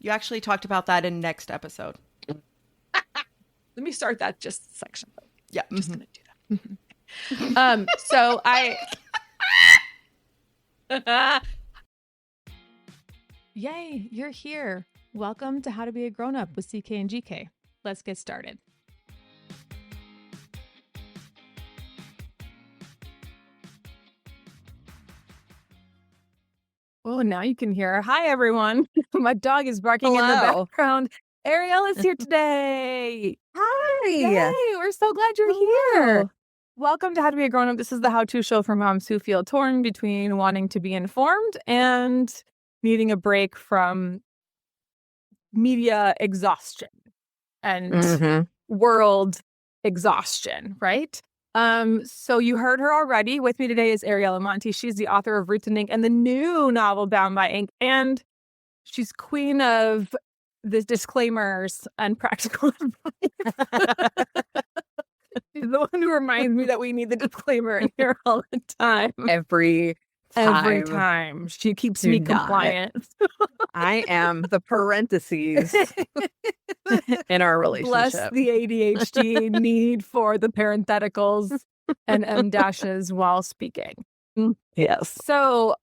You actually talked about that in next episode. Let me start that just section. Yeah. Just going to do that. So Yay, you're here. Welcome to How to Be a Grown-Up with CK and GK. Let's get started. Oh, now you can hear her. Hi, everyone. My dog is barking in the background. Ariel is here today. Hi. Yay, we're so glad you're here. Welcome to How to Be a Grown-Up. This is the how-to show for moms who feel torn between wanting to be informed and needing a break from media exhaustion and world exhaustion, right? So you heard her already. With me today is Ariel Monti. She's the author of Roots and Ink and the new novel Bound by Ink, and she's queen of the disclaimers and practical advice. She's the one who reminds me that we need the disclaimer in here all the time. Every time. She keeps me compliant. I am the parentheses in our relationship. Bless the ADHD need for the parentheticals and M dashes while speaking. Yes. So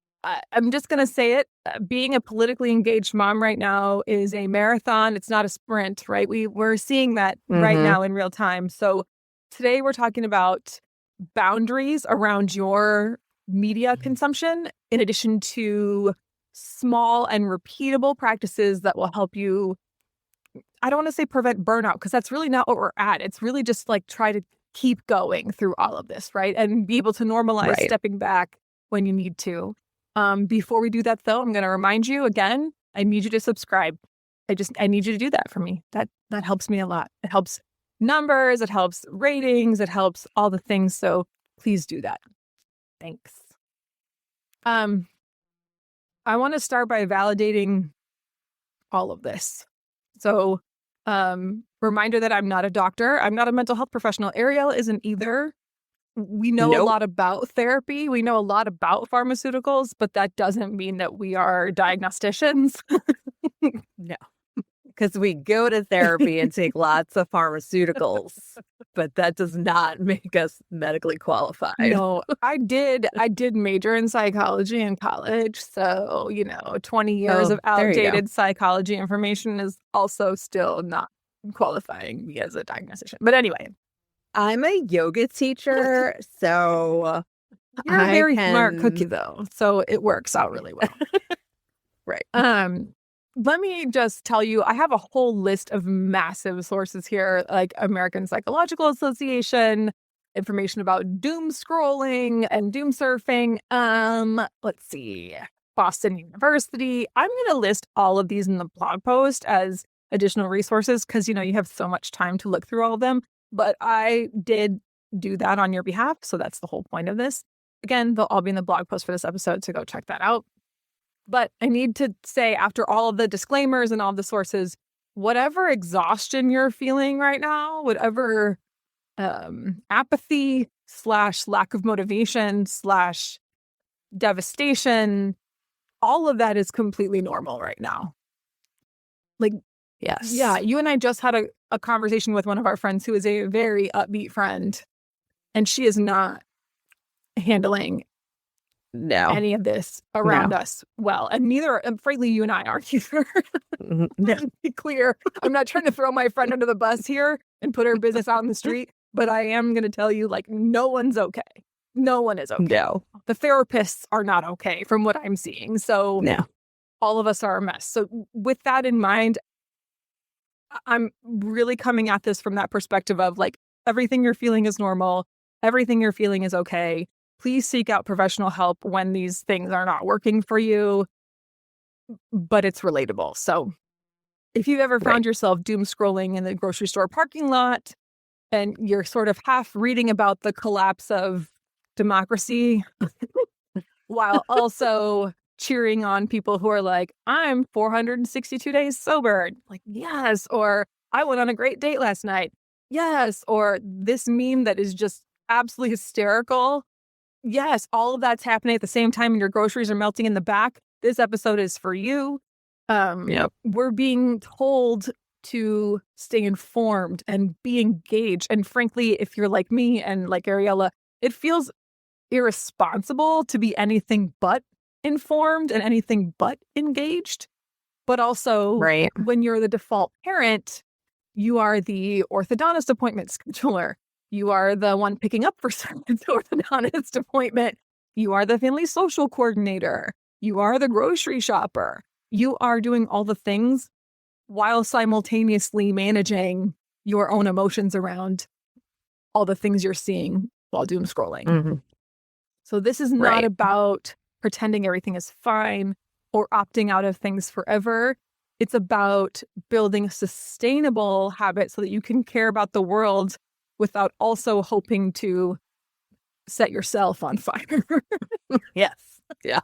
I'm just going to say it. Being a politically engaged mom right now is a marathon. It's not a sprint, right? We're seeing that right now in real time. So today we're talking about boundaries around your media consumption, in addition to small and repeatable practices that will help you, I don't want to say prevent burnout, because that's really not what we're at. It's really just like try to keep going through all of this, right? And be able to normalize stepping back when you need to. Before we do that, though, I'm going to remind you again, I need you to subscribe. I need you to do that for me. That helps me a lot. It helps numbers, it helps ratings, it helps all the things. So please do that. Thanks. I want to start by validating all of this. So, reminder that I'm not a doctor. I'm not a mental health professional. Ariel isn't either. We know a lot about therapy. We know a lot about pharmaceuticals, but that doesn't mean that we are diagnosticians. No. Because we go to therapy and take lots of pharmaceuticals, but that does not make us medically qualified. No, I did major in psychology in college. So, 20 years of outdated psychology information is also still not qualifying me as a diagnostician. But anyway. I'm a yoga teacher, so you're a very smart cookie, though. So it works out really well. Right. Let me just tell you, I have a whole list of massive sources here, like American Psychological Association, information about doom scrolling and doom surfing. Let's see, Boston University. I'm going to list all of these in the blog post as additional resources because, you have so much time to look through all of them. But I did do that on your behalf. So that's the whole point of this. Again, they'll all be in the blog post for this episode, so go check that out. But I need to say, after all of the disclaimers and all the sources, whatever exhaustion you're feeling right now, whatever apathy / lack of motivation / devastation, all of that is completely normal right now. Yes. Yeah, you and I just had a conversation with one of our friends who is a very upbeat friend, and she is not handling any of this around us well, and neither, frankly, you and I are either. To be clear, I'm not trying to throw my friend under the bus here and put her business out in the street, but I am going to tell you, no one's okay. No one is okay. No. The therapists are not okay from what I'm seeing. So all of us are a mess. So with that in mind, I'm really coming at this from that perspective of everything you're feeling is normal. Everything you're feeling is okay. Please seek out professional help when these things are not working for you, but it's relatable. So if you've ever found yourself doom scrolling in the grocery store parking lot and you're sort of half reading about the collapse of democracy while also cheering on people who are like, I'm 462 days sober. Yes. Or I went on a great date last night. Yes. Or this meme that is just absolutely hysterical. Yes, all of that's happening at the same time and your groceries are melting in the back. This episode is for you. Yep. We're being told to stay informed and be engaged. And frankly, if you're like me and like Ariella, it feels irresponsible to be anything but informed and anything but engaged. But also, Right. when you're the default parent, you are the orthodontist appointment scheduler. You are the one picking up for someone's orthodontist appointment. You are the family social coordinator. You are the grocery shopper. You are doing all the things while simultaneously managing your own emotions around all the things you're seeing while doom scrolling. Mm-hmm. So this is not about pretending everything is fine or opting out of things forever. It's about building a sustainable habit so that you can care about the world without also hoping to set yourself on fire. Yes. Yeah.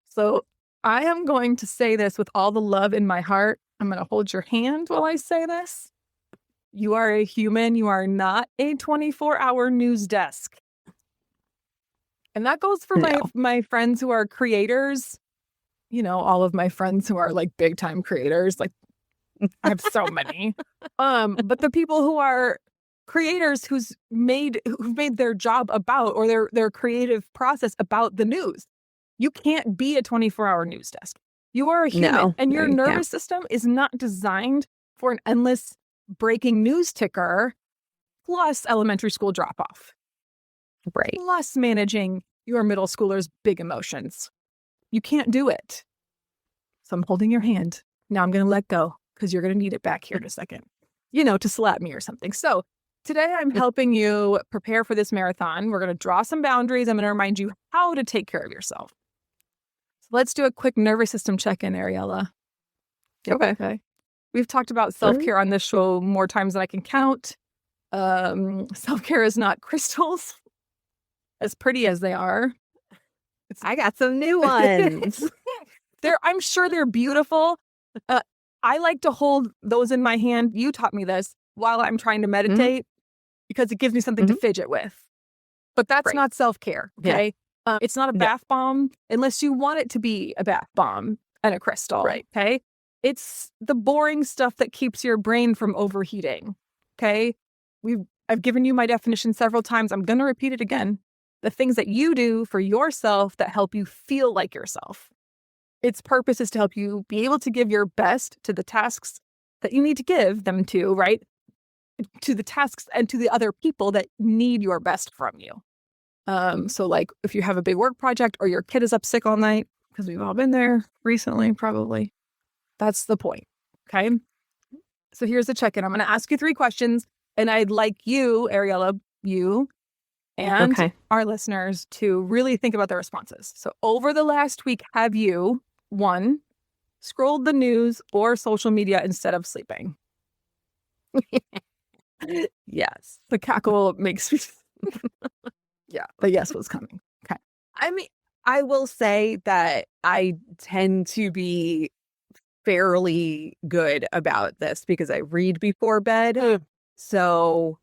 So I am going to say this with all the love in my heart. I'm going to hold your hand while I say this. You are a human. You are not a 24-hour news desk. And that goes for my friends who are creators. You know, all of my friends who are like big time creators. Like, I have so many. But the people who are creators who've made their job about, or their creative process about the news. You can't be a 24-hour news desk. You are a human, and your nervous system is not designed for an endless breaking news ticker plus elementary school drop off. Right. Plus managing your middle schooler's big emotions. You can't do it. So I'm holding your hand. Now I'm going to let go because you're going to need it back here in a second, you know, to slap me or something. So today I'm helping you prepare for this marathon. We're going to draw some boundaries. I'm going to remind you how to take care of yourself. So let's do a quick nervous system check-in, Ariella. Okay. We've talked about self-care on this show more times than I can count. Self-care is not crystals, as pretty as they are. I got some new ones. I'm sure they're beautiful. I like to hold those in my hand. You taught me this while I'm trying to meditate because it gives me something to fidget with. But that's not self-care, okay? Yeah. It's not a bath bomb unless you want it to be a bath bomb and a crystal, okay? It's the boring stuff that keeps your brain from overheating, okay? I've given you my definition several times. I'm going to repeat it again. The things that you do for yourself that help you feel like yourself. Its purpose is to help you be able to give your best to the tasks that you need to give them to, right? To the tasks and to the other people that need your best from you. So like if you have a big work project or your kid is up sick all night, because we've all been there recently, probably. That's the point. Okay. So here's the check-in. I'm going to ask you 3 questions, and I'd like you, Ariella, you and our listeners to really think about their responses. So over the last week, have you, 1, scrolled the news or social media instead of sleeping? Yes. The cackle makes me... Yeah, the yes was coming. Okay. I mean, I will say that I tend to be fairly good about this because I read before bed. So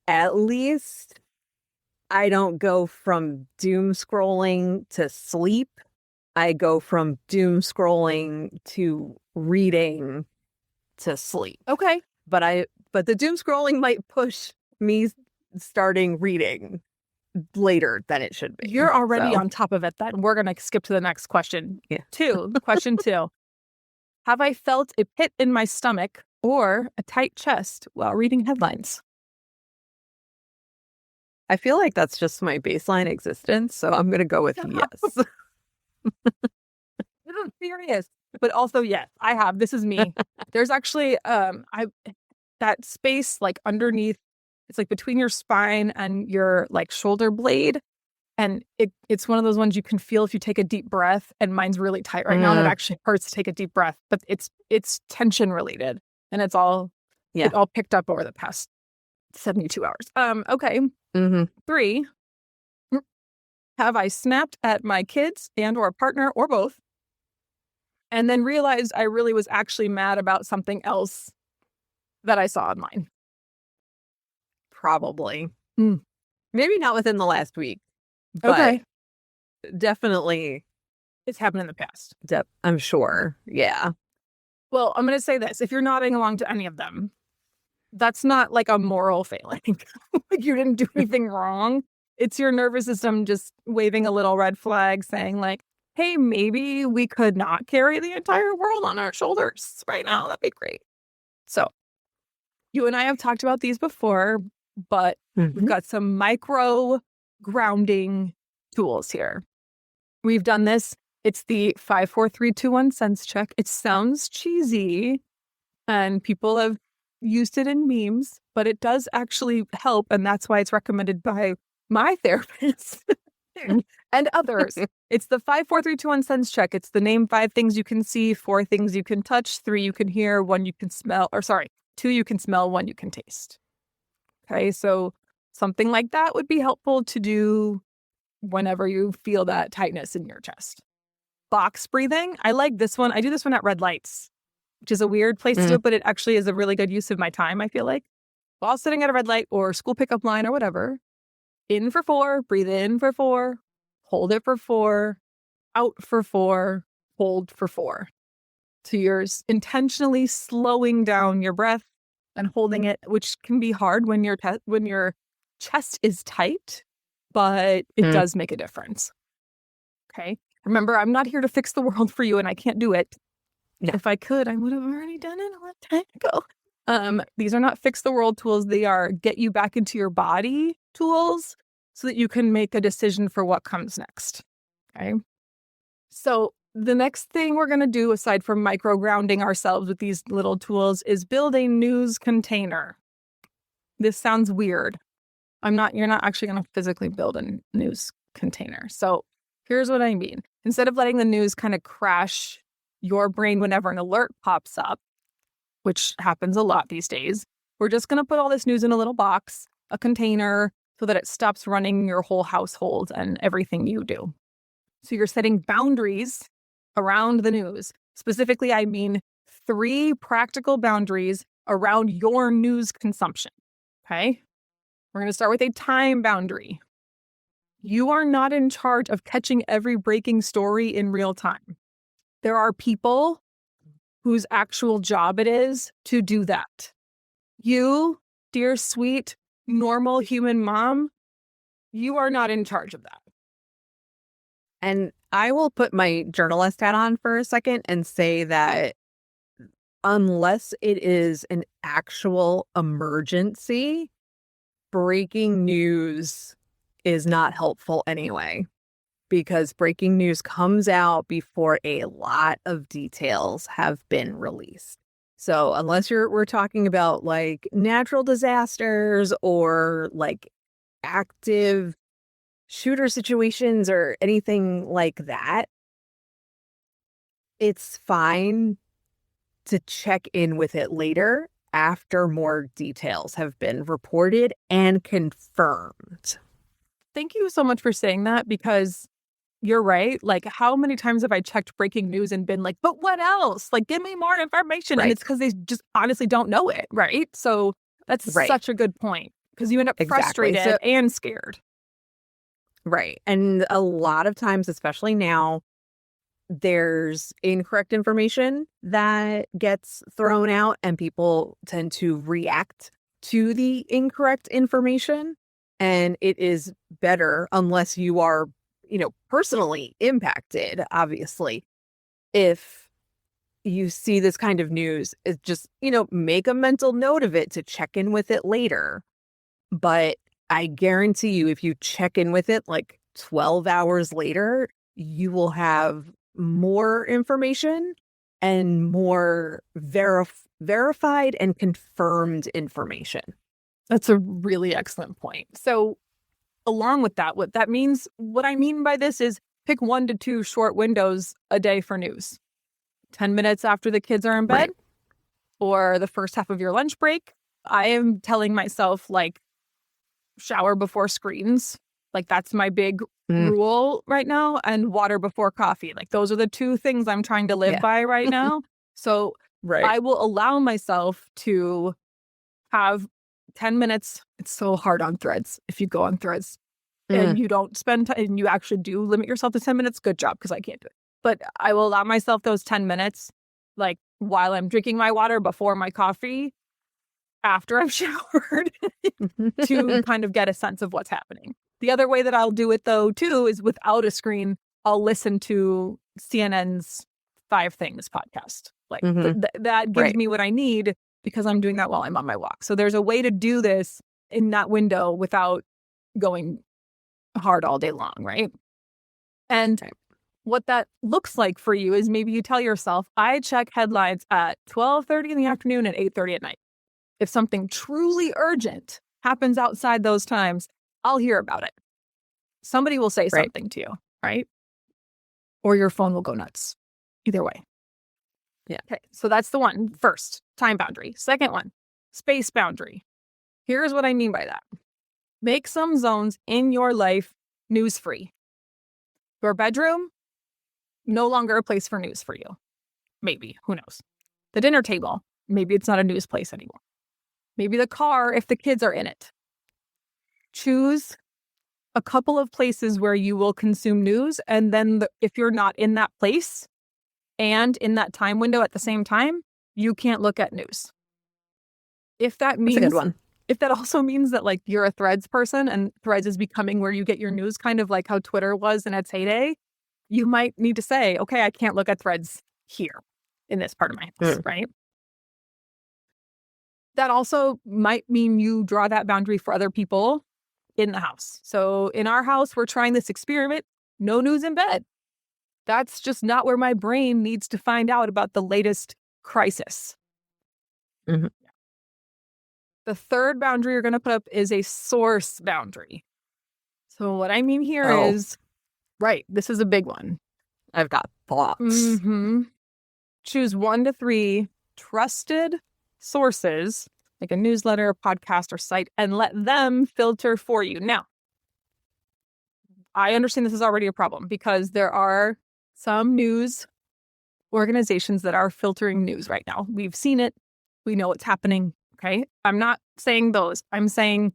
at least I don't go from doom scrolling to sleep. I go from doom scrolling to reading to sleep. Okay. But the doom scrolling might push me starting reading later than it should be. You're already on top of it then. We're going to skip to the next question. Yeah. Question 2. Have I felt a pit in my stomach or a tight chest while reading headlines? I feel like that's just my baseline existence, so I'm going to go with yes. I'm serious. But also, yes, I have. This is me. There's actually that space like underneath, it's like between your spine and your like shoulder blade. And it's one of those ones you can feel if you take a deep breath, and mine's really tight right now, and it actually hurts to take a deep breath, but it's tension related, and it all picked up over the past 72 hours. Okay. 3, have I snapped at my kids and or partner or both, and then realized I really was actually mad about something else that I saw online? Probably. Maybe not within the last week. But Okay. definitely It's happened in the past. I'm sure. Yeah. Well, I'm going to say this. If you're nodding along to any of them, that's not like a moral failing. Like you didn't do anything wrong. It's your nervous system just waving a little red flag saying like, hey, maybe we could not carry the entire world on our shoulders right now. That'd be great. So you and I have talked about these before, but we've got some micro grounding tools here. We've done this. It's the 5, 4, 3, 2, 1 sense check. It sounds cheesy and people have used it in memes, but it does actually help. And that's why it's recommended by my therapist and others. It's the 5, 4, 3, 2, 1 sense check. It's the name 5 things you can see, 4 things you can touch, 3 you can hear, 1 you can smell, 2 you can smell, 1 you can taste. Okay, so something like that would be helpful to do whenever you feel that tightness in your chest. Box breathing. I like this one. I do this one at red lights, which is a weird place to do it, but it actually is a really good use of my time, I feel like. While sitting at a red light or school pickup line or whatever, in for 4, breathe in for 4, hold it for 4, out for 4, hold for 4. So you're intentionally slowing down your breath and holding it, which can be hard when your chest is tight, but it does make a difference. Okay. Remember, I'm not here to fix the world for you and I can't do it. No. If I could, I would have already done it a long time ago. These are not fix the world tools. They are get you back into your body tools so that you can make a decision for what comes next. Okay. So the next thing we're going to do, aside from micro grounding ourselves with these little tools, is build a news container. This sounds weird. You're not actually going to physically build a news container. So here's what I mean. Instead of letting the news kind of crash your brain whenever an alert pops up, which happens a lot these days, we're just going to put all this news in a little box, a container, so that it stops running your whole household and everything you do. So you're setting boundaries around the news. Specifically, I mean 3 practical boundaries around your news consumption. Okay? We're going to start with a time boundary. You are not in charge of catching every breaking story in real time. There are people whose actual job it is to do that. You, dear, sweet, normal human mom, you are not in charge of that. And I will put my journalist hat on for a second and say that unless it is an actual emergency, breaking news is not helpful anyway, because breaking news comes out before a lot of details have been released. So unless we're talking about like natural disasters or like active shooter situations or anything like that, it's fine to check in with it later after more details have been reported and confirmed. Thank you so much for saying that, because you're right. Like, how many times have I checked breaking news and been like, but what else? Like, give me more information. Right. And it's because they just honestly don't know it. Right. So that's such a good point, because you end up frustrated and scared. Right. And a lot of times, especially now, there's incorrect information that gets thrown out and people tend to react to the incorrect information. And it is better, unless you are, personally impacted, obviously, if you see this kind of news, is just, make a mental note of it to check in with it later. But I guarantee you, if you check in with it like 12 hours later, you will have more information and more verified and confirmed information. That's a really excellent point. So along with that, what I mean by this is pick 1 to 2 short windows a day for news. 10 minutes after the kids are in bed, or the first half of your lunch break. I am telling myself, like, shower before screens. Like, that's my big rule right now. And water before coffee. Like, those are the 2 things I'm trying to live by right now. So I will allow myself to have 10 minutes. It's so hard on Threads. If you go on Threads and you don't spend time and you actually do limit yourself to 10 minutes, good job, because I can't do it. but I will allow myself those 10 minutes, like while I'm drinking my water, before my coffee, after I've showered, to kind of get a sense of what's happening. The other way that I'll do it, though, too, is without a screen. I'll listen to CNN's 5 Things podcast. Like that gives me what I need because I'm doing that while I'm on my walk. So there's a way to do this in that window without going hard all day long, right? And what that looks like for you is maybe you tell yourself, I check headlines at 12:30 in the afternoon and 8:30 at night. If something truly urgent happens outside those times, I'll hear about it. Somebody will say something to you, right? Or your phone will go nuts. Either way. Yeah. Okay, so that's the one. First, time boundary. Second one, space boundary. Here's what I mean by that. Make some zones in your life news-free. Your bedroom, no longer a place for news for you. Maybe, who knows? The dinner table, maybe it's not a news place anymore. Maybe the car if the kids are in it. Choose a couple of places where you will consume news, and then if you're not in that place and in that time window at the same time, you can't look at news. If that means, that's a good one. If that also means that like you're a Threads person and Threads is becoming where you get your news, kind of like how Twitter was in its heyday, you might need to say, okay, I can't look at Threads here in this part of my house, right? That also might mean you draw that boundary for other people in the house. So in our house, we're trying this experiment, no news in bed. That's just not where my brain needs to find out about the latest crisis. The third boundary you're going to put up is a source boundary. So what I mean here is, this is a big one. I've got thoughts. Choose 1 to 3 trusted sources, like a newsletter, podcast, or site, and let them filter for you. Now, I understand this is already a problem because there are some news organizations that are filtering news right now. We've seen it. We know what's happening. Okay. I'm not saying those. I'm saying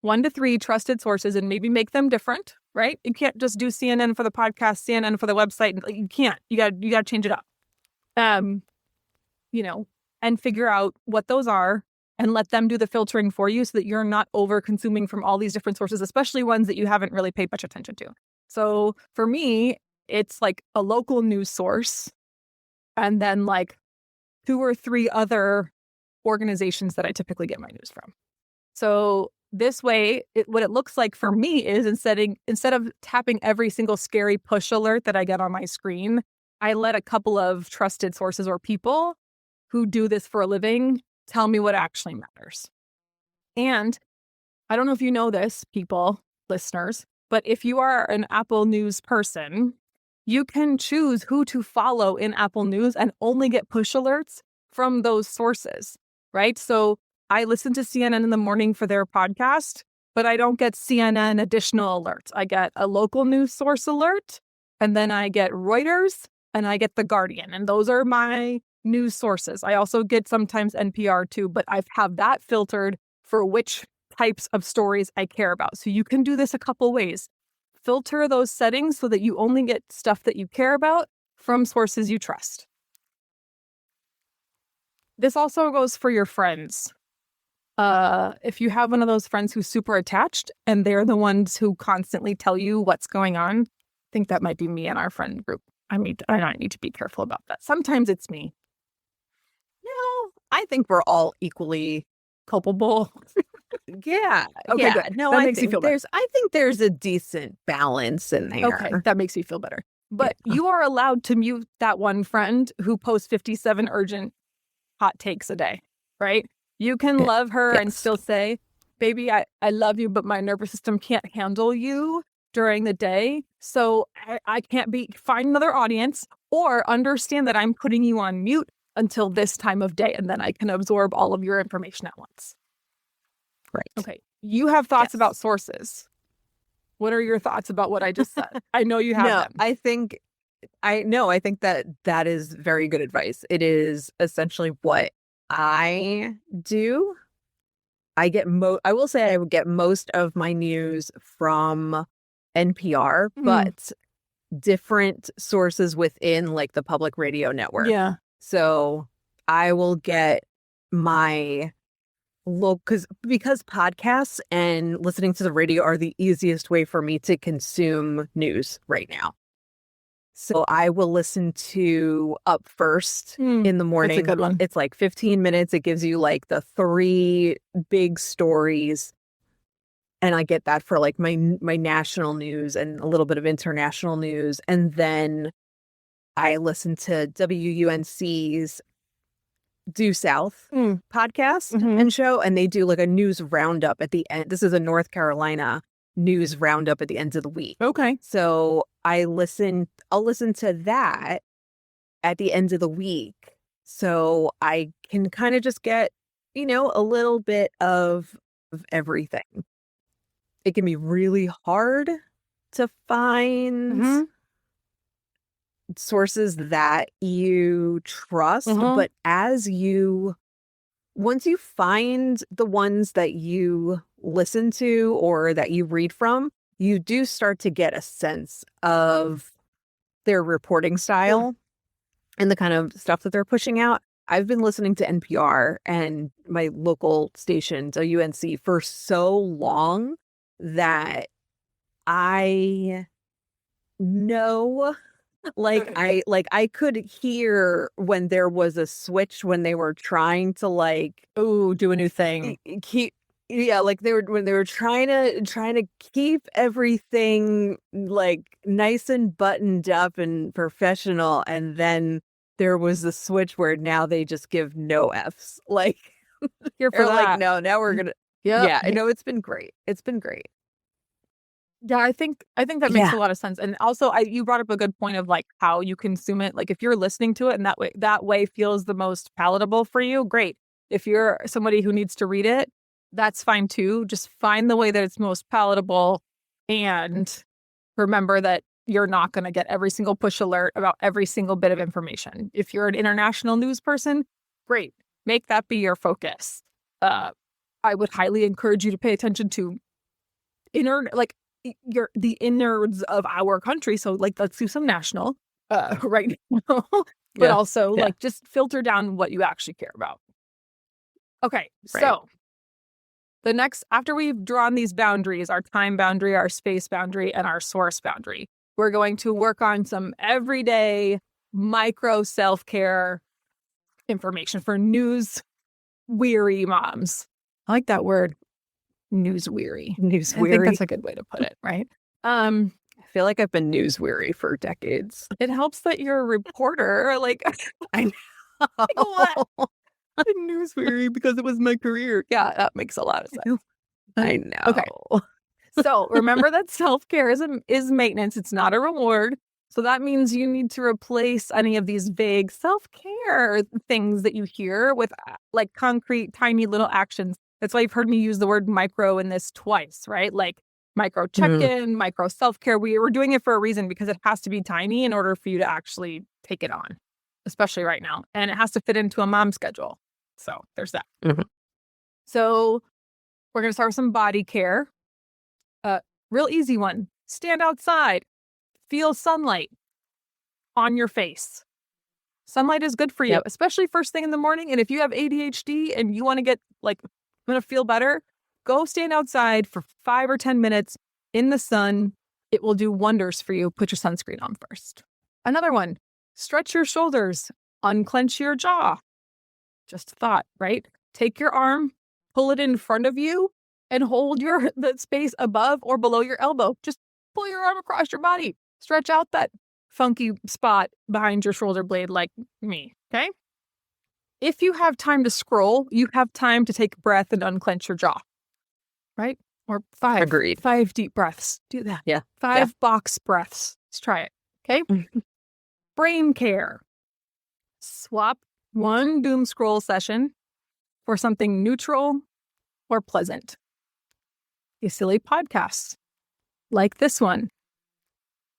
1 to 3 trusted sources and maybe make them different, right? You can't just do CNN for the podcast, CNN for the website. You can't. You got to change it up. And figure out what those are and let them do the filtering for you so that you're not over consuming from all these different sources, especially ones that you haven't really paid much attention to. So for me, it's like a local news source and then like 2 or 3 other organizations that I typically get my news from. So this way, what it looks like for me is instead of tapping every single scary push alert that I get on my screen, I let a couple of trusted sources or people who do this for a living tell me what actually matters. And I don't know if you know this, people, listeners, but if you are an Apple News person, you can choose who to follow in Apple News and only get push alerts from those sources, right? So I listen to CNN in the morning for their podcast, but I don't get CNN additional alerts. I get a local news source alert, and then I get Reuters, and I get The Guardian. And those are my news sources. I also get sometimes NPR too, but I have that filtered for which types of stories I care about. So you can do this a couple ways. Filter those settings so that you only get stuff that you care about from sources you trust. This also goes for your friends. If you have one of those friends who's super attached and they're the ones who constantly tell you what's going on, I think that might be me and our friend group. I need to be careful about that. Sometimes it's me. No, I think we're all equally Culpable. Yeah. Okay, yeah. good. No, That I makes you think feel better. I think there's a decent balance in there. Okay, that makes me feel better. But you are allowed to mute that one friend who posts 57 urgent hot takes a day, right? You can love her and still say, baby, I love you, but my nervous system can't handle you during the day. So I can't find another audience or understand that I'm putting you on mute until this time of day. And then I can absorb all of your information at once. Right. Okay. You have thoughts about sources. What are your thoughts about what I just said? I know you have them. I think that is very good advice. It is essentially what I do. I will say I would get most of my news from NPR, but different sources within like the public radio network. Yeah. So I will get my because podcasts and listening to the radio are the easiest way for me to consume news right now. So I will listen to Up First in the morning. That's a good one. It's like 15 minutes. It gives you like the 3 big stories. And I get that for like my national news and a little bit of international news. And then I listen to WUNC's Due South podcast and show. And they do like a news roundup at the end. This is a North Carolina news roundup at the end of the week. Okay. So I'll listen to that at the end of the week. So I can kind of just get, a little bit of everything. It can be really hard to find sources that you trust, but once you find the ones that you listen to or that you read from, you do start to get a sense of their reporting style and the kind of stuff that they're pushing out. I've been listening to NPR and my local station, WNC, for so long that I know, I could hear when there was a switch when they were trying to do a new thing. When they were trying to keep everything like nice and buttoned up and professional, and then there was the switch where now they just give no Fs. Like Here for that. Like, no, now we're gonna. Yeah, I know it's been great. It's been great. Yeah, I think that makes a lot of sense. And also, you brought up a good point of like how you consume it. Like if you're listening to it and that way feels the most palatable for you, great. If you're somebody who needs to read it, that's fine too. Just find the way that it's most palatable, and remember that you're not going to get every single push alert about every single bit of information. If you're an international news person, great. Make that be your focus. I would highly encourage you to pay attention to the innards of our country. So like, let's do some national right now, but also like just filter down what you actually care about. Okay. Right. So the next, after we've drawn these boundaries, our time boundary, our space boundary, and our source boundary, we're going to work on some everyday micro self-care information for news weary moms. I like that word. News weary. News I weary. think that's a good way to put it, right? I feel like I've been news weary for decades. It helps that you're a reporter. Like, I know. Like, what? I'm news weary because it was my career. Yeah, that makes a lot of sense. I know. Okay. So remember that self-care is maintenance. It's not a reward. So that means you need to replace any of these vague self-care things that you hear with like concrete, tiny little actions. That's why you've heard me use the word micro in this twice, right? Like micro check-in, micro self-care. We're doing it for a reason, because it has to be tiny in order for you to actually take it on, especially right now. And it has to fit into a mom schedule. So there's that. So we're going to start with some body care. Real easy one. Stand outside. Feel sunlight on your face. Sunlight is good for you, especially first thing in the morning. And if you have ADHD and you want to get going to feel better, go stand outside for 5 or 10 minutes in the sun. It will do wonders for you. Put your sunscreen on first. Another one, stretch your shoulders, unclench your jaw. Just a thought, right? Take your arm, pull it in front of you, and hold the space above or below your elbow. Just pull your arm across your body. Stretch out that funky spot behind your shoulder blade like me, okay? If you have time to scroll, you have time to take a breath and unclench your jaw, right? Or 5. Agreed. 5 deep breaths. Do that. Yeah. 5 box breaths. Let's try it, okay? Brain care. Swap one doom scroll session for something neutral or pleasant. A silly podcast like this one.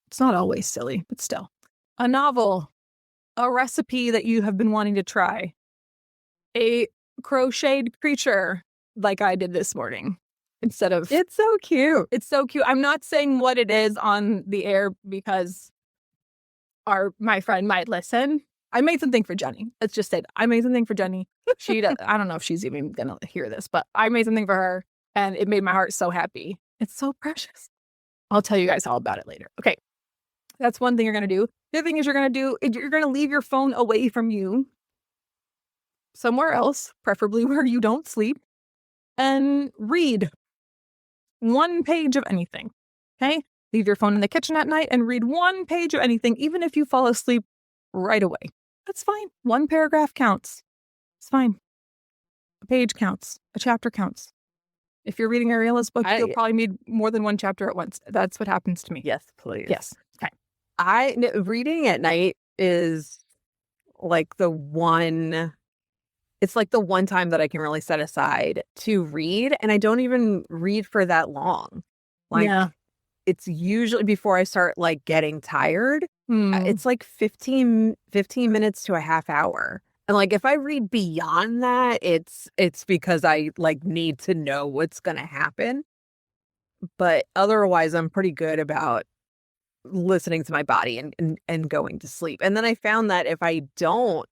It's not always silly, but still. A novel, a recipe that you have been wanting to try, a crocheted creature like I did this morning instead of... It's so cute. It's so cute. I'm not saying what it is on the air because my friend might listen. I made something for Jenny. Let's just say that. I made something for Jenny. I don't know if she's even going to hear this, but I made something for her and it made my heart so happy. It's so precious. I'll tell you guys all about it later. Okay. That's one thing you're going to do. The other thing you're going to leave your phone away from you somewhere else, preferably where you don't sleep, and read one page of anything. Okay. Leave your phone in the kitchen at night and read one page of anything, even if you fall asleep right away. That's fine. One paragraph counts. It's fine. A page counts. A chapter counts. If you're reading a realist book, you'll probably need more than one chapter at once. That's what happens to me. Yes, please. Yes. Okay. Reading at night is like it's like the one time that I can really set aside to read. And I don't even read for that long. Like, it's usually before I start like getting tired. It's like 15 minutes to a half hour. And like, if I read beyond that, it's because I like need to know what's going to happen. But otherwise, I'm pretty good about listening to my body and going to sleep. And then I found that if I don't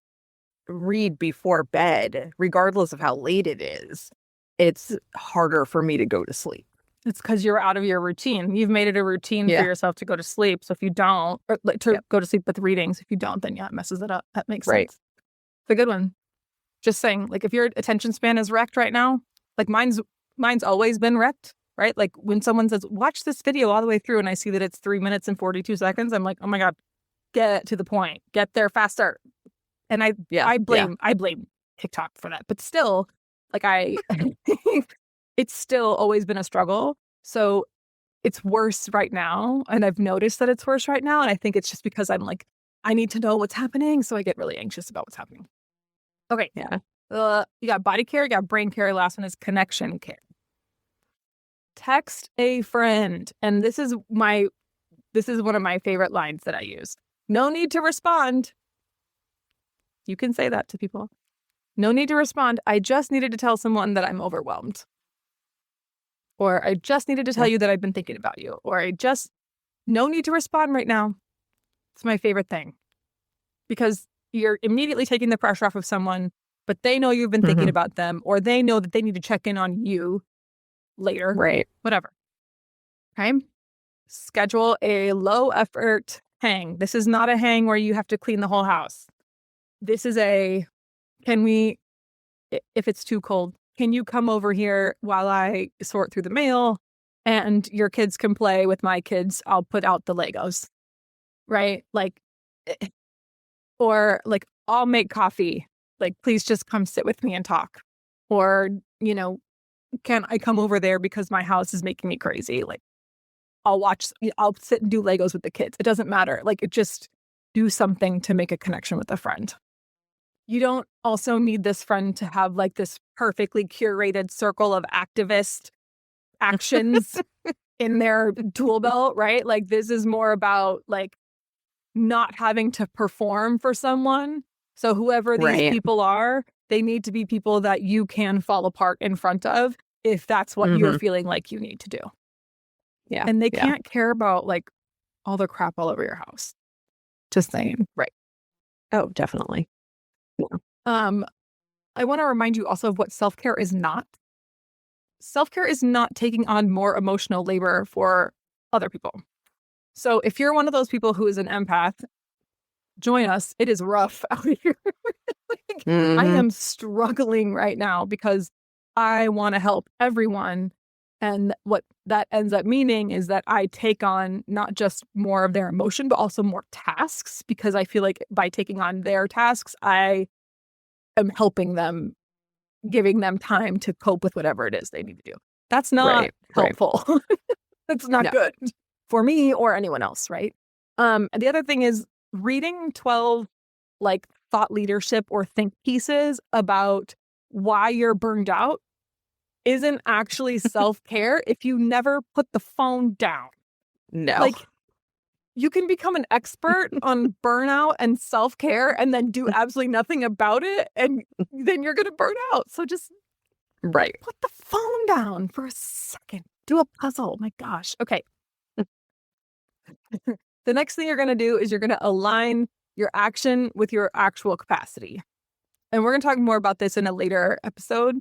read before bed, regardless of how late it is, it's harder for me to go to sleep. It's because you're out of your routine. You've made it a routine for yourself to go to sleep. So if you don't, or like to go to sleep with readings, if you don't, then it messes it up. That makes sense. It's a good one. Just saying, like, if your attention span is wrecked right now, like mine's always been wrecked, right? Like when someone says, watch this video all the way through and I see that it's 3 minutes and 42 seconds, I'm like, oh my God, get to the point, get there faster. And I blame TikTok for that. But still, like it's still always been a struggle. So it's worse right now. And I've noticed that it's worse right now. And I think it's just because I'm like, I need to know what's happening. So I get really anxious about what's happening. Okay. Yeah. You got body care, you got brain care. Last one is connection care. Text a friend. And this is one of my favorite lines that I use. No need to respond. You can say that to people. No need to respond. I just needed to tell someone that I'm overwhelmed. Or I just needed to tell you that I've been thinking about you. Or no need to respond right now. It's my favorite thing. Because you're immediately taking the pressure off of someone, but they know you've been thinking about them, or they know that they need to check in on you later. Right. Whatever. Okay. Schedule a low effort hang. This is not a hang where you have to clean the whole house. This is if it's too cold, can you come over here while I sort through the mail and your kids can play with my kids? I'll put out the Legos, right? Like, or like, I'll make coffee. Like, please just come sit with me and talk. Or, can I come over there because my house is making me crazy? Like, I'll sit and do Legos with the kids. It doesn't matter. Like, just do something to make a connection with a friend. You don't also need this friend to have like this perfectly curated circle of activist actions in their tool belt, right? Like, this is more about like not having to perform for someone. So whoever these people are, they need to be people that you can fall apart in front of if that's what you're feeling like you need to do. Yeah. And they can't care about like all the crap all over your house. Just saying. Right. Oh, definitely. Yeah. I want to remind you also of what self-care is not. Self-care is not taking on more emotional labor for other people. So if you're one of those people who is an empath, join us. It is rough out here. I am struggling right now because I want to help everyone. And what that ends up meaning is that I take on not just more of their emotion, but also more tasks, because I feel like by taking on their tasks, I am helping them, giving them time to cope with whatever it is they need to do. That's not helpful. That's not good for me or anyone else, right? And the other thing is reading 12 like thought leadership or think pieces about why you're burned out isn't actually self-care if you never put the phone down. No. Like, you can become an expert on burnout and self-care and then do absolutely nothing about it, and then you're going to burn out. So just put the phone down for a second. Do a puzzle. My gosh. Okay. The next thing you're going to do is you're going to align your action with your actual capacity. And we're going to talk more about this in a later episode,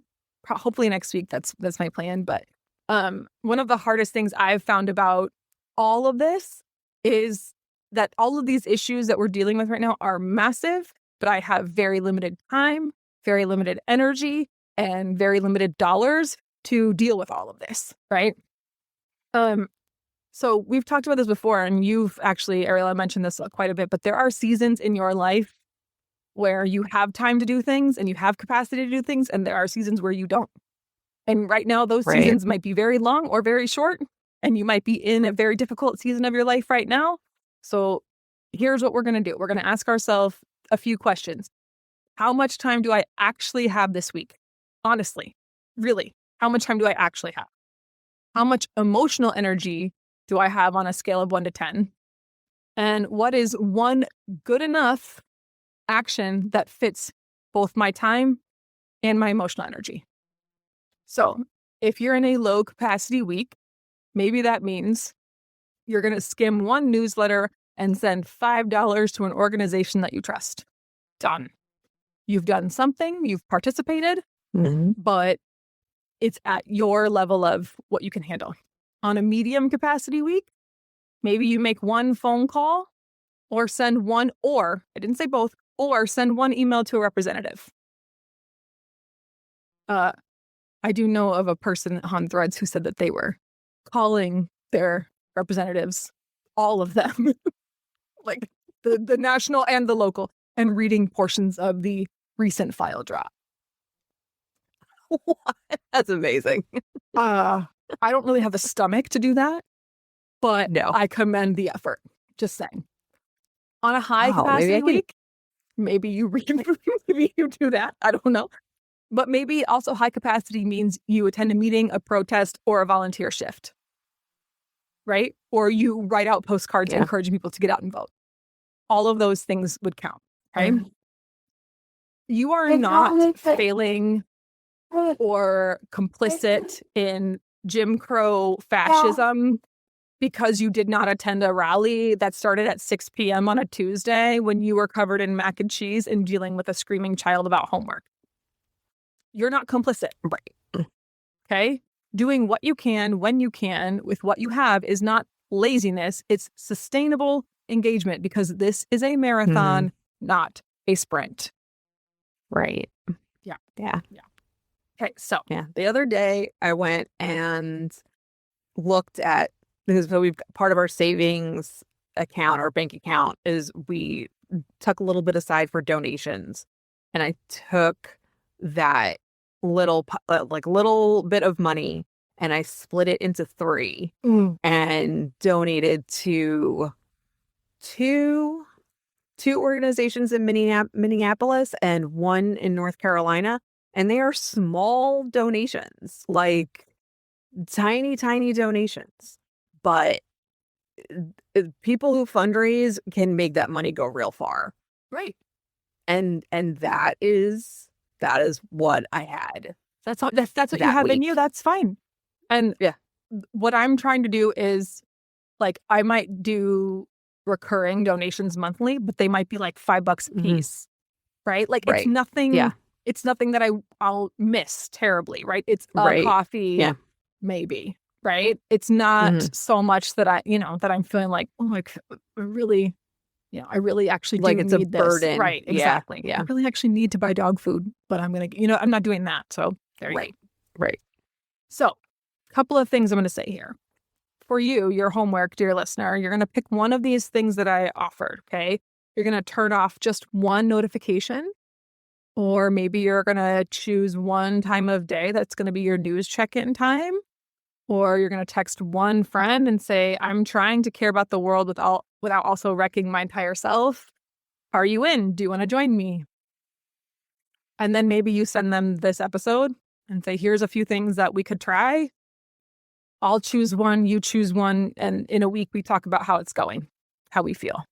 hopefully next week. That's my plan. But one of the hardest things I've found about all of this is that all of these issues that we're dealing with right now are massive, but I have very limited time, very limited energy, and very limited dollars to deal with all of this, right? So we've talked about this before, and you've actually, Ariella, mentioned this quite a bit, but there are seasons in your life where you have time to do things and you have capacity to do things, and there are seasons where you don't. And right now, those seasons might be very long or very short, and you might be in a very difficult season of your life right now. So here's what we're going to do. We're going to ask ourselves a few questions. How much time do I actually have this week? Honestly, really, how much time do I actually have? How much emotional energy do I have on a scale of 1 to 10? And what is one good enough action that fits both my time and my emotional energy? So if you're in a low capacity week, maybe that means you're going to skim one newsletter and send $5 to an organization that you trust. Done. You've done something, you've participated, but it's at your level of what you can handle. On a medium capacity week, maybe you make one phone call or send one, or I didn't say both, or send one email to a representative. I do know of a person on Threads who said that they were calling their representatives, all of them, like the national and the local, and reading portions of the recent file drop. What? That's amazing. I don't really have the stomach to do that, but No. I commend the effort. Just saying. On a high capacity week, maybe you maybe you do that. I don't know. But maybe also high capacity means you attend a meeting, a protest, or a volunteer shift, right? Or you write out postcards encouraging people to get out and vote. All of those things would count, right? You are not failing or complicit in Jim Crow fascism because you did not attend a rally that started at 6 p.m. on a Tuesday when you were covered in mac and cheese and dealing with a screaming child about homework. You're not complicit. Right. Okay? Doing what you can, when you can, with what you have is not laziness. It's sustainable engagement because this is a marathon, not a sprint. Right. Yeah. Yeah. Yeah. Okay, so. Yeah. The other day I went and looked at, because we've part of our savings account or bank account is we took a little bit aside for donations. And I took that little bit of money and I split it into 3 and donated to two organizations in Minneapolis and one in North Carolina. And they are small donations, like tiny, tiny donations. But people who fundraise can make that money go real far. Right. And that is what I had. That's what you have in you. That's fine. And what I'm trying to do is, like, I might do recurring donations monthly, but they might be like $5 a piece, right? Like it's nothing. Yeah. It's nothing that I'll miss terribly, right? It's a coffee, maybe, right? It's not so much that I'm feeling like, oh my, I really actually do it's need a burden. This. Right, exactly. Yeah. I really actually need to buy dog food, but I'm not doing that. So there you go. Right. So a couple of things I'm going to say here. For you, your homework, dear listener, you're going to pick one of these things that I offered, okay? You're going to turn off just one notification, or maybe you're going to choose one time of day that's going to be your news check-in time, or you're going to text one friend and say, I'm trying to care about the world without also wrecking my entire self. Are you in? Do you want to join me? And then maybe you send them this episode and say, here's a few things that we could try. I'll choose one, you choose one, and in a week we talk about how it's going, how we feel.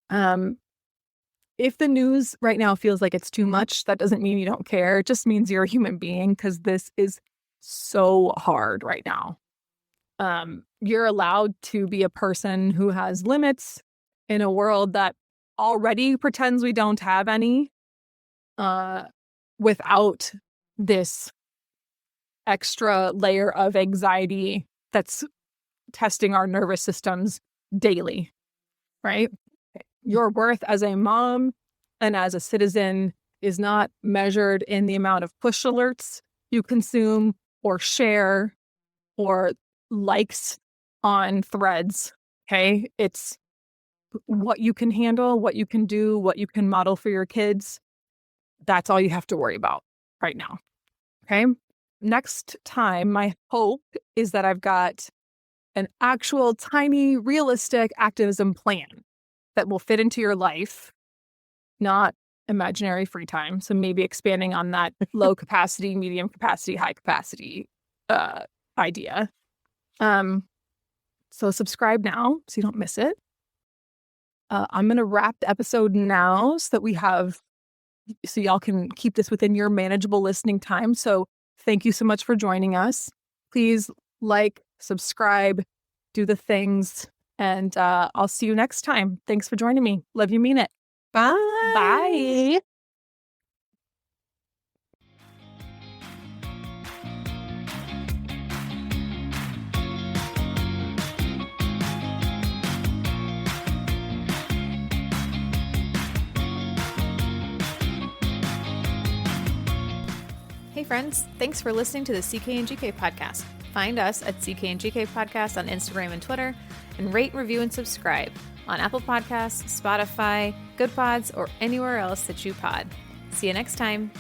If the news right now feels like it's too much, that doesn't mean you don't care. It just means you're a human being, because this is so hard right now. you're allowed to be a person who has limits in a world that already pretends we don't have any, without this extra layer of anxiety that's testing our nervous systems daily, right? Your worth as a mom and as a citizen is not measured in the amount of push alerts you consume or share or likes on threads, okay? It's what you can handle, what you can do, what you can model for your kids. That's all you have to worry about right now, okay? Next time, my hope is that I've got an actual tiny, realistic activism plan that will fit into your life, not imaginary free time. So maybe expanding on that low capacity, medium capacity, high capacity idea. So subscribe now so you don't miss it. I'm going to wrap the episode now so y'all can keep this within your manageable listening time. So thank you so much for joining us. Please like, subscribe, do the things, and I'll see you next time. Thanks for joining me. Love you, mean it. Bye. Bye. Hey friends, thanks for listening to the CK and GK podcast. Find us at CK and GK podcast on Instagram and Twitter, and rate, review, and subscribe on Apple Podcasts, Spotify, Good Pods, or anywhere else that you pod. See you next time.